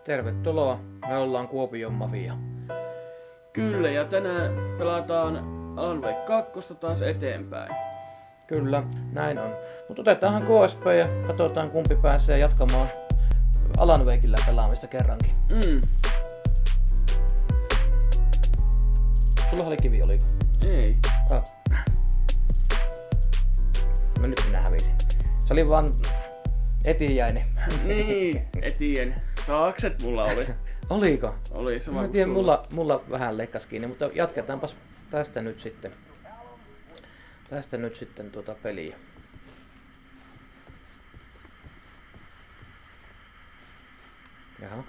Tervetuloa, me ollaan Kuopijon Mafia. Kyllä, ja tänään pelataan Alan Wake 2 taas eteenpäin. Kyllä, näin on. Mutta otetaanhan KSP ja katsotaan kumpi pääsee jatkamaan Alan Wakella pelaamista kerrankin. Sulla oli kivi, oliko? Ei. Mä nyt minä hävisin. Se oli vaan etiäinen. Niin, etien. Saakset mulla oli. Oliko? Oli sama Mä tiedän, mulla vähän leikkas kiinni, mutta jatketaanpas tästä nyt sitten. Tuota peliä. Jaha.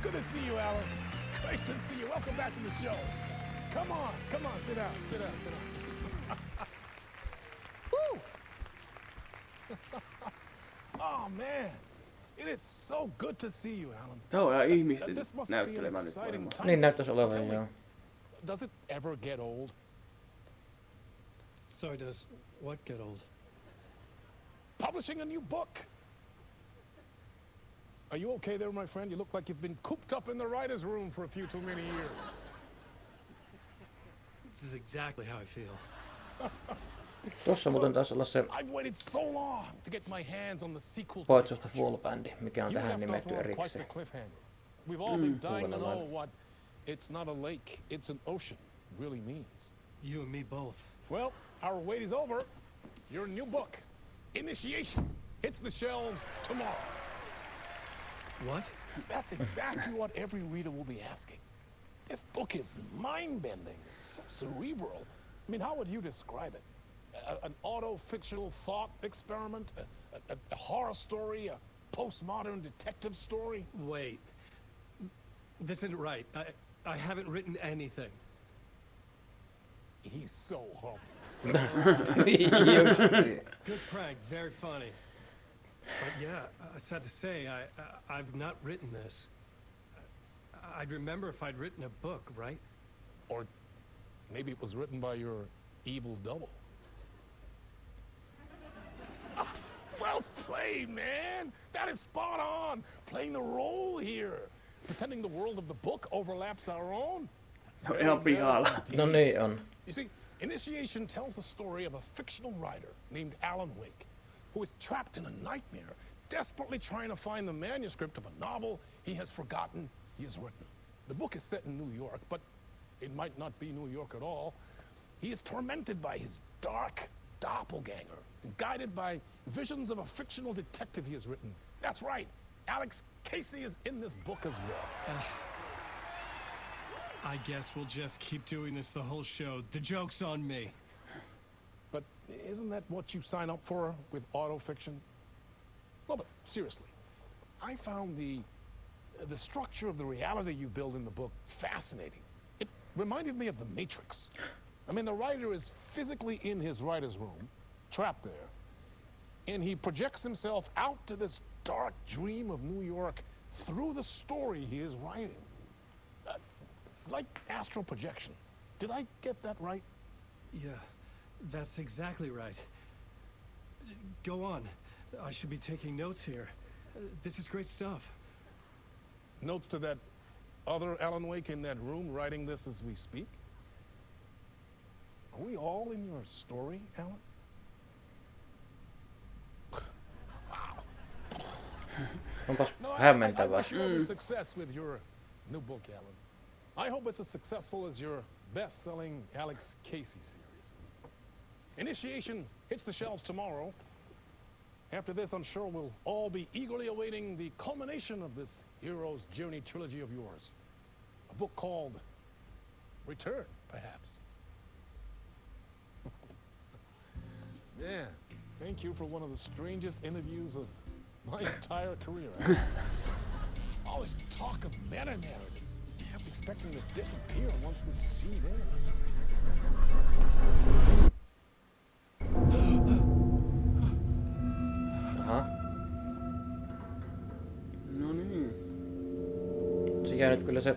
Good to see you, Alan. Great to see you. Welcome back to the show. Come on, sit down. Woo! Oh man, it is so good to see you, Alan. Tää on ihan ihmisten This must be an näyttelemä nyt exciting varmaan. time. Niin näyttäisi olevan, Tell me, joo. does it ever get old? Sorry, does what get old? Publishing a new book. Are you okay there, my friend? You look like you've been cooped up in the writer's room for a few too many years. This is exactly how I feel. Tuossa muuten taisi olla se I've waited so long to get my hands on the sequel to Poets of the the Fall-bändi, mikä on You tähän left us nimetty on quite the erikseen. cliffhanger. We've all been dying to Puolella know what "it's not a lake, it's an ocean" really means. You and me both. Well, our wait is over. Your new book, Initiation, hits the shelves tomorrow. What? That's exactly what every reader will be asking. This book is mind-bending. It's so cerebral. I mean, how would you describe it? An auto-fictional thought experiment? A horror story? A postmodern detective story? Wait. This isn't right. I haven't written anything. He's so humble. Just. Good prank, very funny. But yeah, sad to say, I've not written this. I'd remember if I'd written a book, right? Or maybe it was written by your evil double. Well played, man! That is spot on! Playing the role here. Pretending the world of the book overlaps our own. No, ihan pihalla. No niin on. You see, Initiation tells the story of a fictional writer named Alan Wake, who is trapped in a nightmare, desperately trying to find the manuscript of a novel he has forgotten he has written. The book is set in New York, but it might not be New York at all. He is tormented by his dark doppelganger and guided by visions of a fictional detective he has written. That's right, Alex Casey is in this book as well. I guess we'll just keep doing this the whole show. The joke's on me. But isn't that what you sign up for with autofiction? Well, but seriously, I found the structure of the reality you build in the book fascinating. It reminded me of The Matrix. I mean, the writer is physically in his writer's room, trapped there, and he projects himself out to this dark dream of New York through the story he is writing. Like astral projection. Did I get that right? Yeah, that's exactly right. Go on. I should be taking notes here. This is great stuff. Notes to that other Alan Wake in that room writing this as we speak? Are we all in your story, Alan? Wow. Onpas No, I hämmentävää. wish you every success with your new book, Alan. I hope it's as successful as your best-selling Alex Casey series. Initiation hits the shelves tomorrow. After this, I'm sure we'll all be eagerly awaiting the culmination of this hero's journey trilogy of yours. A book called Return, perhaps. Yeah, thank you for one of the strangest interviews of my entire career. All this talk of meta narratives. You have to expecting to disappear once this scene ends. Aha. No niin. Se jää nyt kyllä se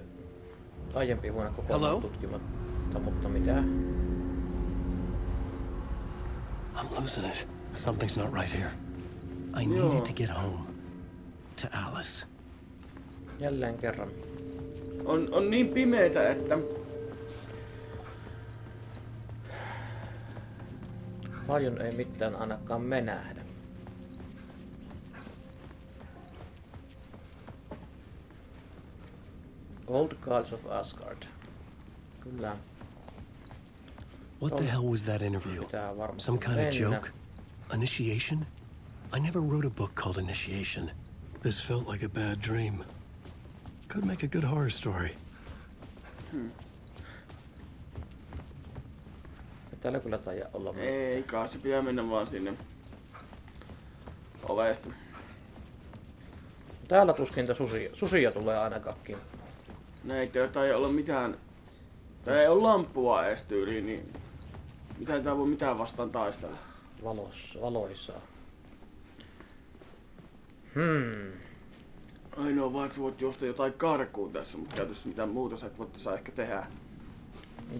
aiempi huone kokonaan tutkimatta, mutta mitä? I'm losing it. Something's not right here. I needed to get home. To Alice. Jälleen kerran. On niin pimeetä, että... Paljon ei mitään ainakaan me nähdä. Old Gods of Asgard. Kyllä. What the hell was that interview? Pitää varmasti Some kind of mennä. joke? Initiation? I never wrote a book called Initiation. This felt like a bad dream. Could make a good horror story. Täällä kyllä taida olla mitään. Ei kai, se pitää mennä vaan sinne ovesta. Täällä tuskin susia tulee ainakaan kimppuun. No ei taida olla mitään... Tai ei ole lamppua edes tyyliin, niin... Mitä tää voi mitään vastaan taistella? Valoissa. Ainoa vaan, että sä voit juosta jotain karkuun tässä, mutta käytössä mitään muuta sä et voi tässä ehkä tehdä.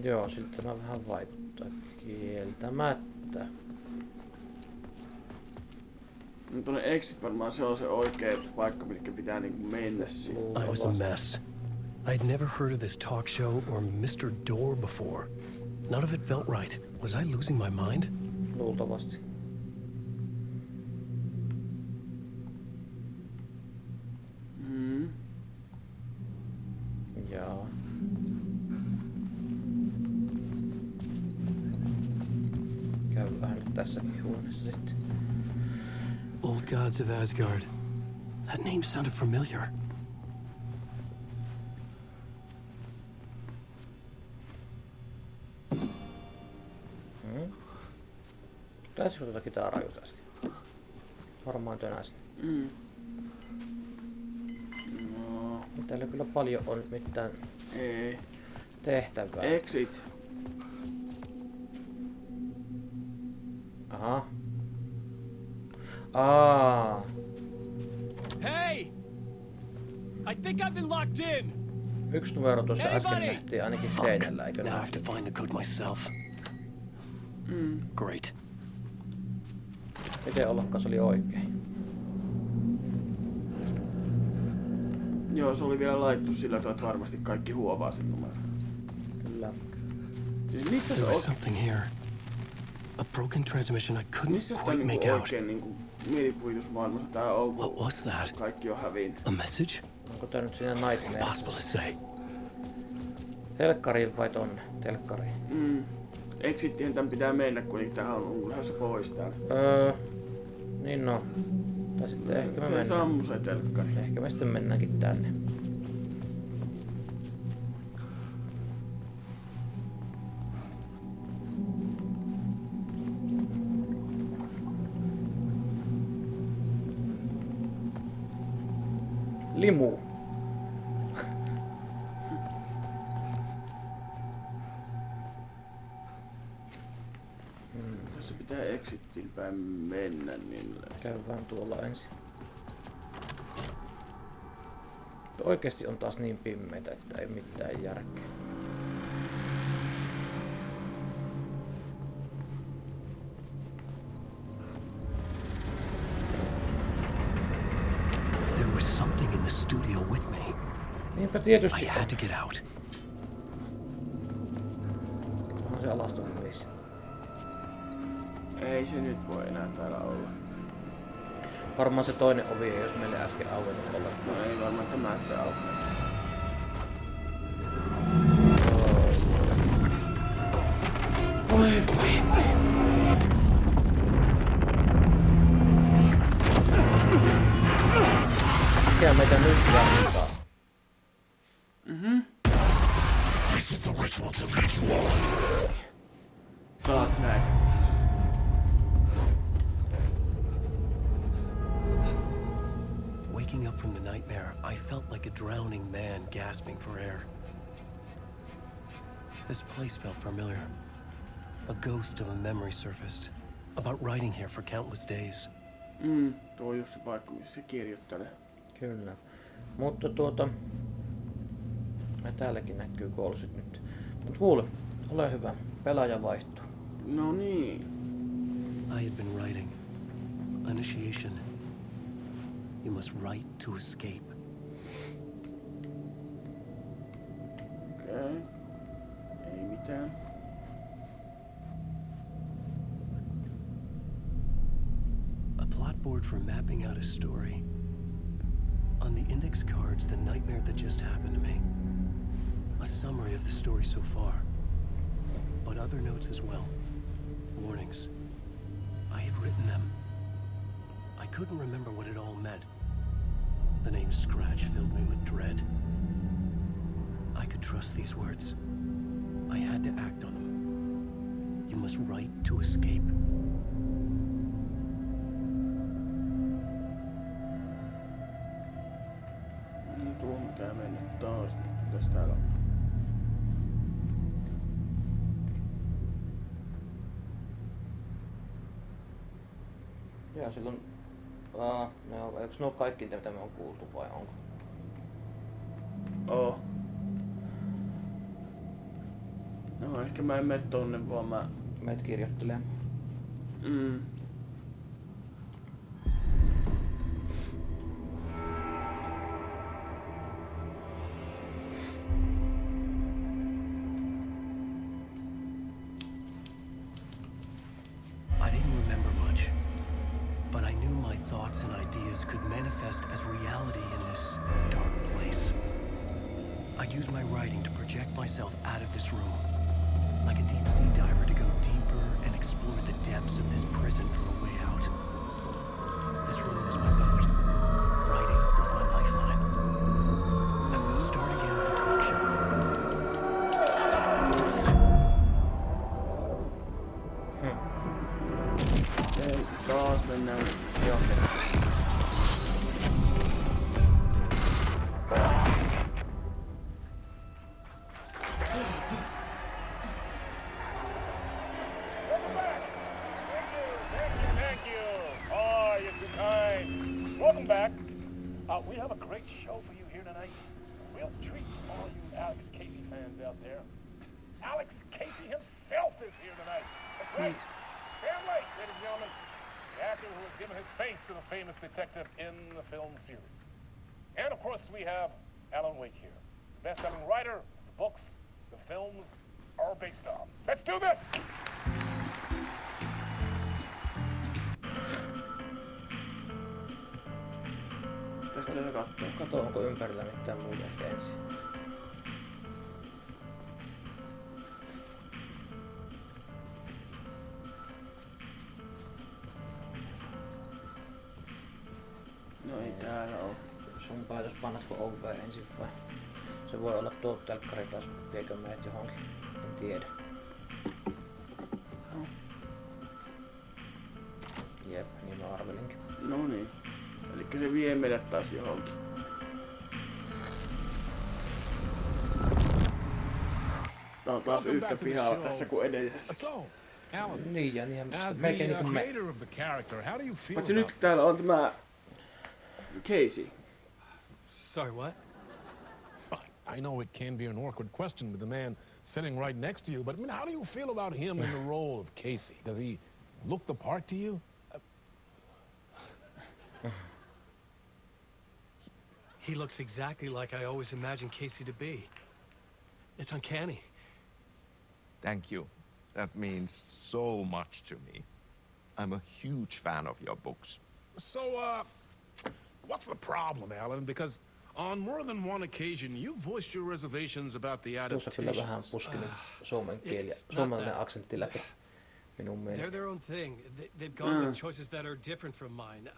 Joo, siltä tämä vähän vaikuttaa kieltämättä. No tuonne exit varmaan se on se oikea paikka, mitkä pitää niinku mennä siihen. I was a mess. I'd never heard of this talk show or Mr. Door before. None of it felt right. Was I losing my mind? Luultavasti. Jaa. Käydään nyt tässäkin huoneessa sitten. Old Gods of Asgard. That name sounded familiar. Taisikö tuota kitaraa just äsken? Varmaan tönästä. No, Täällä kyllä paljon on mitään ei. tehtävää. Exit. Aha. Aa. Hey! I think I've been locked in. Yksi numero tuossa äsken Anybody? nähtiin ainakin seinällä, eikö Now I näin? have to find the code myself. Great. Miten ollakaan se oli oikein? Joo, se oli vielä laittu sillä tavalla, että varmasti kaikki huovaa sen numeron. Kyllä. Siis missä se There on? was something here. A broken transmission I couldn't Missä sitä quite niinku make out. oikein niinku mielikuvitusmaailmassa tää on, What kun was that? kaikki on hävinnyt? A message? Onko tää nyt siinä Nightmare? Impossible to say. Telkkariin vai tonne? Telkkariin. Exittihän tän pitää mennä, kun tähän on lähdössä pois täältä. Niin no. Tai sitten ehkä me Se mennään. sammu se telkkari. Ehkä me sitten mennäänkin tänne. Limu. Tässä pitää exittiin päin mennä, niin... Käydään tuolla ensin. Oikeesti on taas niin pimmeitä, että ei mitään järkeä. There was something in the studio with me. Niinpä I tietysti had to get out. onhan se alastommies. Ei se nyt voi enää täällä olla. Varmaan se toinen ovi ei jos meille äsken auennut ollenkaan. No ei varmaan tämä sitten aukeaa. Voi voi. Mikä meitä nyt jahtaa? Saat näin. Waking up from the nightmare, I felt like a drowning man gasping for air. This place felt familiar. A ghost of a memory surfaced. About writing here for countless days. Tuo on just se paikka, missä se kirjoittelee. Kyllä. Mutta ja täälläkin näkyy kolsit nyt. Mut kuule, ole hyvä. Pelaaja vaihtuu. No niin. I had been writing. Initiation. You must write to escape. Okei. Ei mitään. A plotboard for mapping out a story. On the index cards, the nightmare that just happened to me. A summary of the story so far. But other notes as well. Warnings. I had written them. I couldn't remember what it all meant. The name Scratch filled me with dread. I could trust these words. I had to act on them. You must write to escape. Niin tuohon pitää mennä taas. Mitäs täällä on? Ja silloin... no, eikö ne ole kaikki mitä me on kuultu vai onko? Oo. No ehkä mä en mene tonne, vaan mä... Meet kirjoittelemaan. I didn't remember much, but I knew my thoughts and ideas could manifest as reality in this dark place. I'd use my writing to project myself out of this room, like a deep sea diver to go deeper and explore the depths of this prison for a way out. This room was my boat. Writing was my lifeline. I would start again at the talk show. Ei, taas mennään johonkin. Welcome back. We have a great show for you here tonight. We'll treat all you Alex Casey fans out there. Alex Casey himself is here tonight. That's right. Sam Lake, ladies and gentlemen, the actor who has given his face to the famous detective in the film series. And of course, we have Alan Wake here, the best-selling writer of the books the films are based on. Let's do this! Pitäisikö se katsoa? Kato, onko ympärillä mitään muuta ehkä ensin. No ei täällä oo. Sun päätös pannatko oveen ensin vai? Se voi olla tuo telkkari taas, viekö meidät johonkin. En tiedä. No. Jep, niin mä arvelinkin. No niin. Elikkä se vie meidät taas johonkin. Tää on taas yhtä pihalla tässä kuin edellisessä. So, Alan, Niin ja niin, as melkein the niin kuin me. creator of the character, how do you feel Paitsi about nyt täällä on tämä Casey. Sorry, what? I know it can be an awkward question with the man sitting right next to you, but I mean, how do you feel about him in the role of Casey? Does he look the part to you? He looks exactly like I always imagined Casey to be. It's uncanny. Thank you. That means so much to me. I'm a huge fan of your books. So, what's the problem, Alan? Because on more than one occasion, you voiced your reservations about the Tuossa kyllä adaptation. vähän puskinen suomen kieli ja It's not suomalainen that. aksentti läpi. Minun They're mielestä. their own thing. They've gone with choices that are different from mine.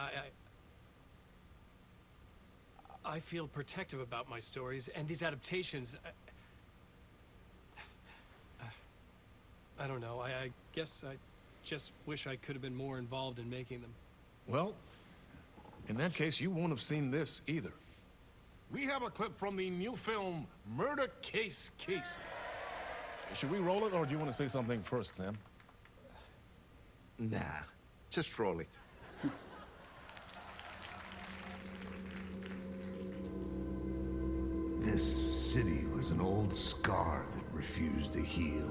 I feel protective about my stories, and these adaptations... I don't know. I guess I just wish I could have been more involved in making them. Well, in that case, you won't have seen this either. We have a clip from the new film, Murder Case Casey. Should we roll it, or do you want to say something first, Sam? Nah, just roll it. This city was an old scar that refused to heal.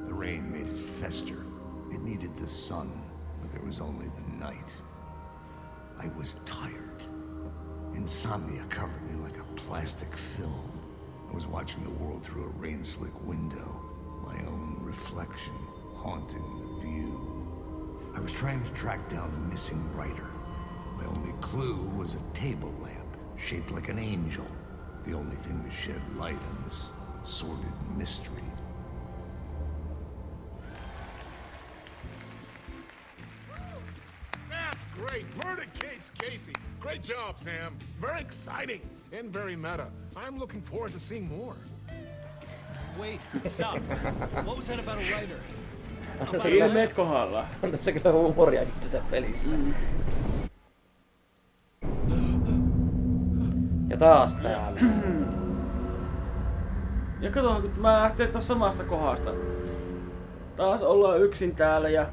The rain made it fester. It needed the sun, but there was only the night. I was tired. Insomnia covered me like a plastic film. I was watching the world through a rain-slick window, my own reflection haunting the view. I was trying to track down the missing writer. My only clue was a table lamp, shaped like an angel. The only thing to shed light on this sordid mystery. That's great. Murder case, Casey. Great job, Sam. Very exciting and very meta. I'm looking forward to seeing more. Wait, stop. What was that about a writer? Ilmeet kohdallaan. On tässä kyllä huumoriakin tässä pelissä. Ja taas täällä. Ja kato, kun mä lähtee taas samasta kohdasta. Taas ollaan yksin täällä ja...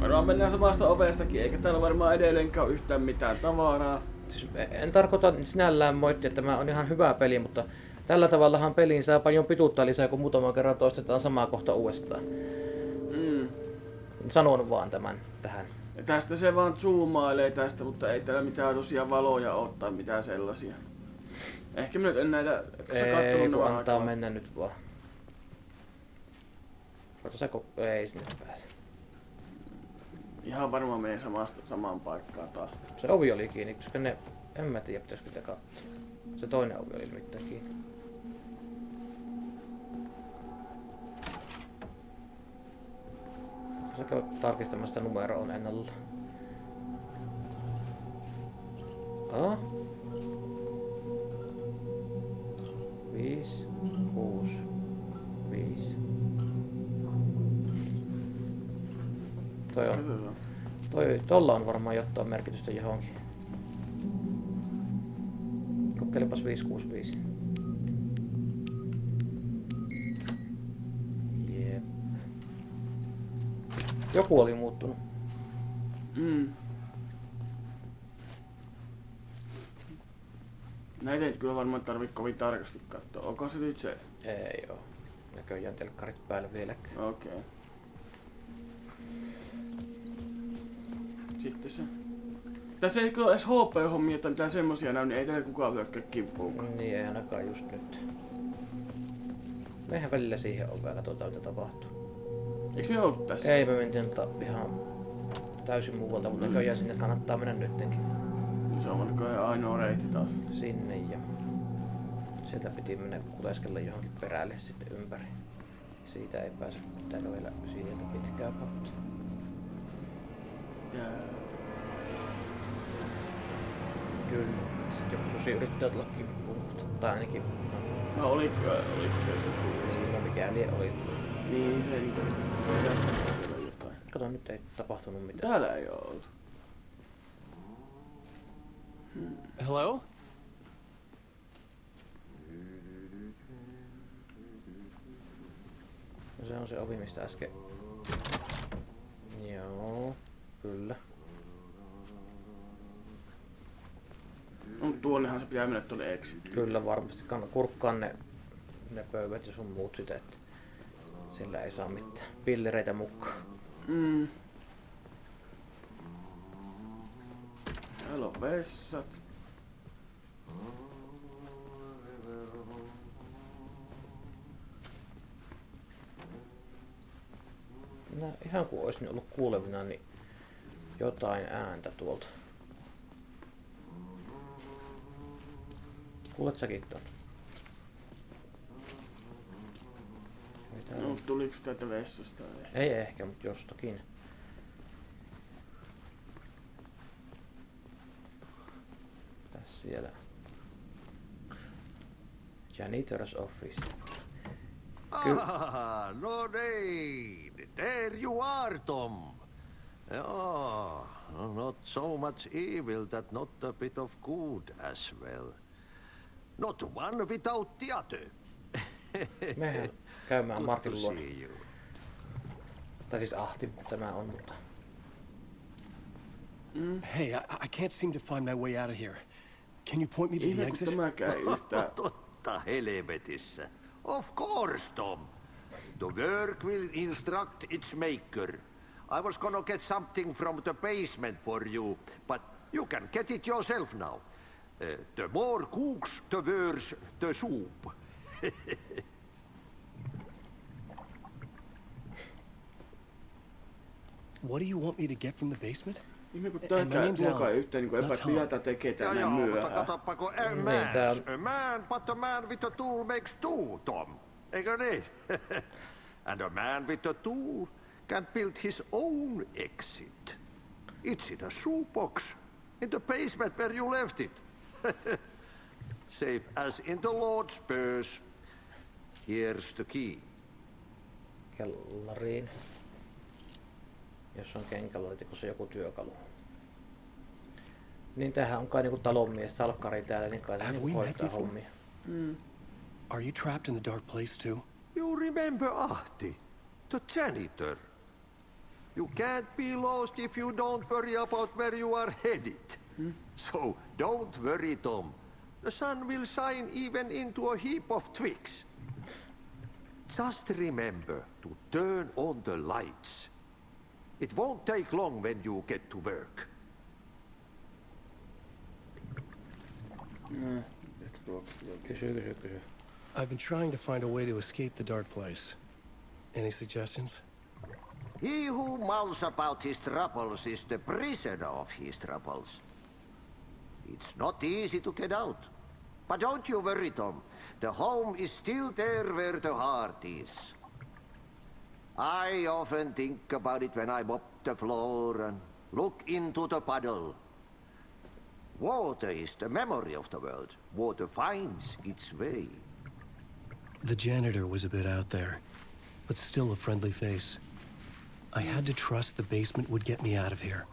Varmaan mennään samasta ovestakin, eikä täällä varmaan edelleenkään ole yhtään mitään tavaraa. Siis en tarkoita sinällään moittia, että tämä on ihan hyvä peli, mutta tällä tavallahan peliin saa paljon pituutta lisää, kun muutaman kerran toistetaan samaa kohta uudestaan. Sanon vaan tämän tähän. Ja tästä se vaan zoomailee tästä, mutta ei täällä mitään tosiaan valoja ole tai mitään sellaisia. Ehkä minä nyt en näitä... Ei, kun antaa mennä nyt vaan. Kato se ei sinne pääse. Ihan varmaan menee samaan paikkaan taas. Se ovi oli kiinni, koska ne... En mä tiedä, pitäisikö sitä katsoa. Se toinen ovi oli nimittäin kiinni. Se käy tarkistamaan sitä numeroa on ennalla. Ah. 5, 6, 5. Tolla on varmaan jotain merkitystä johonkin. Kokeilepas 565. Jep. Joku oli muuttunut. Näitä ei kyllä varmaan tarvitse kovin tarkasti katsoa. Onko se nyt se? Ei oo. Näköjään telkkarit päällä vieläkään. Okei. Sitten se. Tässä ei kyllä edes HP-hommia tai mitään semmosia näy, niin ei täällä kukaan hyökkää kimppuunkaan. Niin ei ainakaan just nyt. Mehän välillä siihen oveen, katsotaan mitä tapahtuu. Eiks me oltu tässä? Ei, me mentiin ihan täysin muualta, mutta näköjään sinne kannattaa mennä nyttenkin. Se on näköjään ainoa reitti taas. Sinne ja sieltä piti mennä kuleskella johonkin perälle sitten ympäri. Siitä ei pääse täällä vielä sieltä pitkää kautta. Kyllä, sitten joku susi yrittää tulla kimppuun, tai ainakin... No oliko se susi? Siinä mikäli oli. Niin, se ei ole jotain. Kato, nyt ei tapahtunut mitään. Täällä ei oo oltu. Hello? No se on se ovi, mistä äsken... Joo, kyllä. No, tuonnehan se pitää mennä tuonne exitille. Kyllä varmasti. Kurkkaan ne pöydät ja sun muut sitä, että sillä ei saa mitään pillereitä mukaan. Täällä on vessat. Ihan kuin olisin ollut kuulevina, niin jotain ääntä tuolta. Kuulet säkin ton? No, tuliko täältä vessasta? Ei ehkä, mutta jostakin. Tässä siellä. Janitor's office. Ah, no niin. There you are, Tom. Yeah, not so much evil that not a bit of good as well. Not one without the other. käymään Good Martin to luona. see you. Tai siis Ahti tämä on, mutta... Hey, I can't seem to find my way out of here. Can you point me to the Ihme kun exit? tämäkään ei yhtään. Totta helvetissä. Of course, Tom. The work will instruct its maker. I was gonna get something from the basement for you, but you can get it yourself now. The more cooks, the worse the soup. What do you want me to get from the basement? Ihme kun my tääkään name's tuokaan Alan, yhtään niinku not epäpiata tekee Ja tänne joo, mutta myöhään. katopako, a man, but a man with a tool makes two, Tom. Eikö niin? And a man with a tool can build his own exit. It's in a shoebox, in the basement where you left it. Safe as in the Lord's purse. Here's the key. Kellariin. Jos on kenkälaatikossa joku työkalu. Niin tämähän on kai niinku talonmies, salkkari täällä, niin kai se Have niinku we met hoitaa before? hommia. Are you trapped in the dark place too? You remember Ahti, the janitor. You can't be lost if you don't worry about where you are headed. So don't worry, Tom. The sun will shine even into a heap of twigs. Just remember to turn on the lights. It won't take long when you get to work. Kysy. I've been trying to find a way to escape the dark place. Any suggestions? He who mouths about his troubles is the prisoner of his troubles. It's not easy to get out. But don't you worry, Tom. The home is still there where the heart is. I often think about it when I mop the floor and look into the puddle. Water is the memory of the world. Water finds its way. The janitor was a bit out there, but still a friendly face. I had to trust the basement would get me out of here.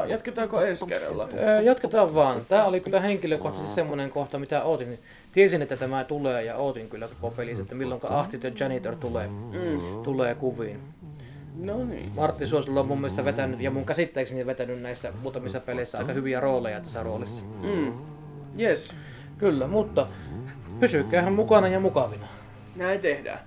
Jatketaanko ensi kerralla? Jatketaan vaan. Tää oli kyllä henkilökohtaisesti semmonen kohta, mitä ootin. Tiesin, että tämä tulee ja ootin kyllä koko pelissä, että milloinka Ahti the Janitor tulee kuviin. No niin. Martti Suosilla on mun mielestä vetänyt, ja mun käsittääkseni vetänyt näissä muutamissa peleissä aika hyviä rooleja tässä roolissa. Yes. Kyllä, mutta pysykäähän mukana ja mukavina. Näin tehdään.